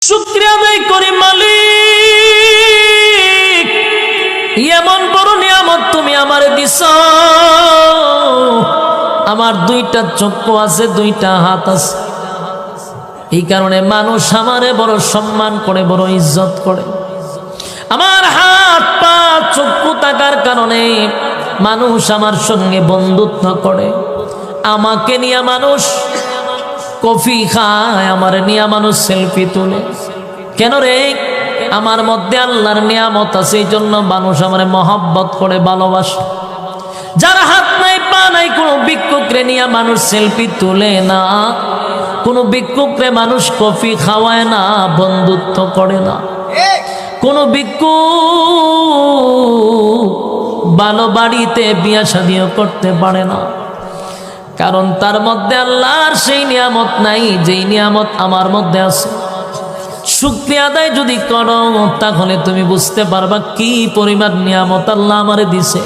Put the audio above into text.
শুকরিয়া আদায় করি মালিক, এমন বড় নিয়ামত তুমি আমারে দিছো। আমার দুইটা চক্ষু আছে, দুইটা হাত আছে, এই কারণে মানুষ আমারে বড় সম্মান করে, বড় ইজ্জত করে। আমার হাত পা চক্ষু থাকার কারণে মানুষ আমার সঙ্গে বন্ধুত্ব করে। আমাকে নিয়ে মানুষ কফি খায়, আমার নিয়ে মানুষ সেলফি তোলে। কেন রে? আমার মধ্যে আল্লাহর নিয়ামত আছে, এই জন্য মানুষ আমারে মহব্বত করে, ভালোবাসে। যার হাত নাই পা নাই, কোনো ভিক্ষুকরে নিয়ে মানুষ সেলফি তোলে না, কোনো ভিক্ষুকরে মানুষ কফি খাওয়ায় না, বন্ধুত্ব করে না। কোনো ভিক্ষুক ভালো বাড়িতে বিয়া শাদিও করতে পারে না, কারণ তার মধ্যে আল্লাহর সেই নিয়ামত নাই যেই নিয়ামত আমার মধ্যে আছে। শুকরিয়া আদায় যদি করো, তাহলে তুমি বুঝতে পারবা কি পরিমাণ নিয়ামত আল্লাহ আমারে দিছে।